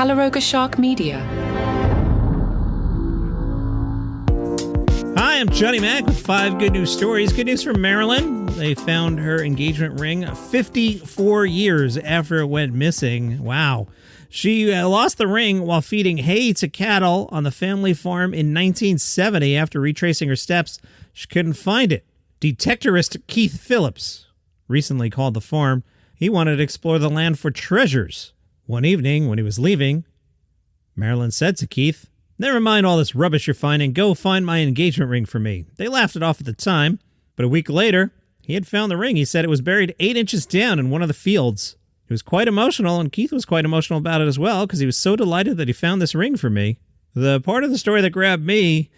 Calaroga Shark Media. Hi, I'm Johnny Mac with 5 good news stories. Good news from Maryland. They found her engagement ring 54 years after it went missing. Wow. She lost the ring while feeding hay to cattle on the family farm in 1970. After retracing her steps, she couldn't find it. Detectorist Keith Phillips recently called the farm. He wanted to explore the land for treasures. One evening, when he was leaving, Marilyn said to Keith, "Never mind all this rubbish you're finding. Go find my engagement ring for me." They laughed it off at the time, but a week later, he had found the ring. He said it was buried 8 inches down in one of the fields. He was quite emotional, and Keith was quite emotional about it as well, because he was so delighted that he found this ring for me. The part of the story that grabbed me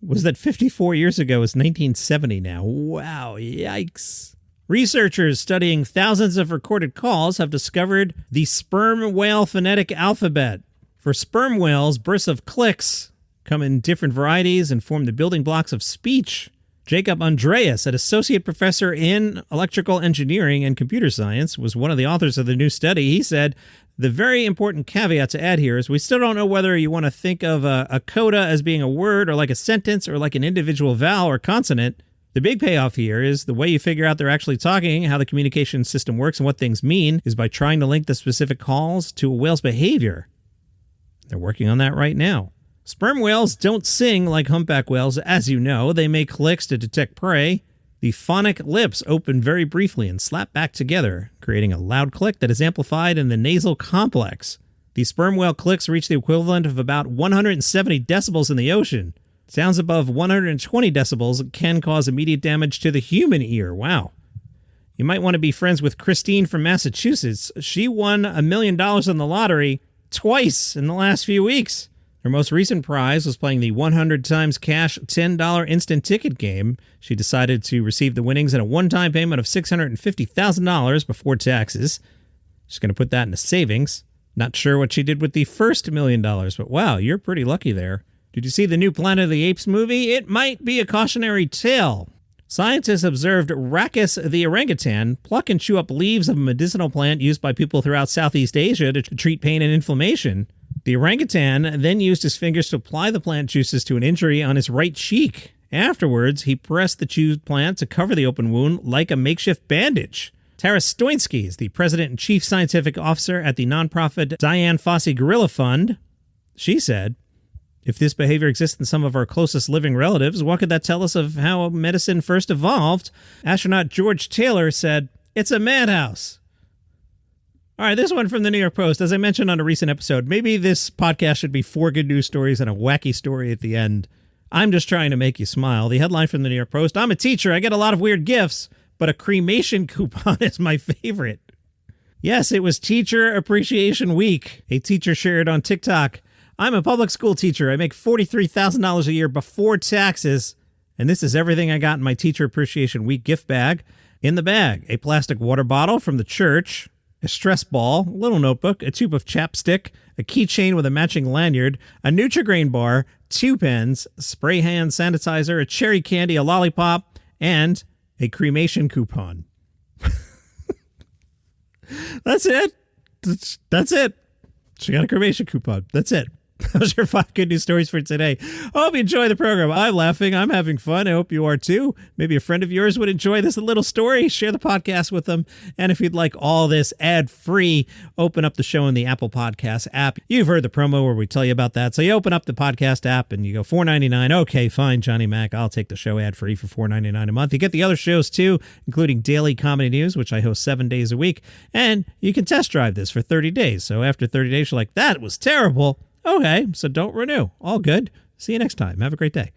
was that 54 years ago is 1970 now. Wow, yikes. Researchers studying thousands of recorded calls have discovered the sperm whale phonetic alphabet. For sperm whales, bursts of clicks come in different varieties and form the building blocks of speech. Jacob Andreas, an associate professor in electrical engineering and computer science, was one of the authors of the new study. He said, the very important caveat to add here is we still don't know whether you want to think of a coda as being a word or like a sentence or like an individual vowel or consonant. The big payoff here is the way you figure out they're actually talking, how the communication system works, and what things mean is by trying to link the specific calls to a whale's behavior. They're working on that right now. Sperm whales don't sing like humpback whales, as you know. They make clicks to detect prey. The phonic lips open very briefly and slap back together, creating a loud click that is amplified in the nasal complex. The sperm whale clicks reach the equivalent of about 170 decibels in the ocean. Sounds above 120 decibels can cause immediate damage to the human ear. Wow. You might want to be friends with Christine from Massachusetts. She won $1 million in the lottery twice in the last few weeks. Her most recent prize was playing the 100 times cash $10 instant ticket game. She decided to receive the winnings in a one-time payment of $650,000 before taxes. She's going to put that into savings. Not sure what she did with the first $1 million, but wow, you're pretty lucky there. Did you see the new Planet of the Apes movie? It might be a cautionary tale. Scientists observed Rachis the orangutan pluck and chew up leaves of a medicinal plant used by people throughout Southeast Asia to treat pain and inflammation. The orangutan then used his fingers to apply the plant juices to an injury on his right cheek. Afterwards, he pressed the chewed plant to cover the open wound like a makeshift bandage. Tara Stoinski is the president and chief scientific officer at the nonprofit Dian Fossey Gorilla Fund. She said, "If this behavior exists in some of our closest living relatives, what could that tell us of how medicine first evolved?" Astronaut George Taylor said, "It's a madhouse." All right, this one from the New York Post. As I mentioned on a recent episode, maybe this podcast should be 4 good news stories and a wacky story at the end. I'm just trying to make you smile. The headline from the New York Post: I'm a teacher. I get a lot of weird gifts, but a cremation coupon is my favorite. Yes, it was Teacher Appreciation Week. A teacher shared on TikTok, "I'm a public school teacher. I make $43,000 a year before taxes, and this is everything I got in my Teacher Appreciation Week gift bag." In the bag, a plastic water bottle from the church, a stress ball, a little notebook, a tube of chapstick, a keychain with a matching lanyard, a Nutri-Grain bar, 2 pens, spray hand sanitizer, a cherry candy, a lollipop, and a cremation coupon. That's it. That's it. She got a cremation coupon. That's it. Those are 5 good news stories for today. I hope you enjoy the program. I'm laughing. I'm having fun. I hope you are too. Maybe a friend of yours would enjoy this little story. Share the podcast with them. And if you'd like all this ad-free, open up the show in the Apple Podcast app. You've heard the promo where we tell you about that. So you open up the podcast app and you go $4.99. Okay, fine, Johnny Mac. I'll take the show ad-free for $4.99 a month. You get the other shows too, including Daily Comedy News, which I host 7 days a week. And you can test drive this for 30 days. So after 30 days, you're like, that was terrible. Okay, so don't renew. All good. See you next time. Have a great day.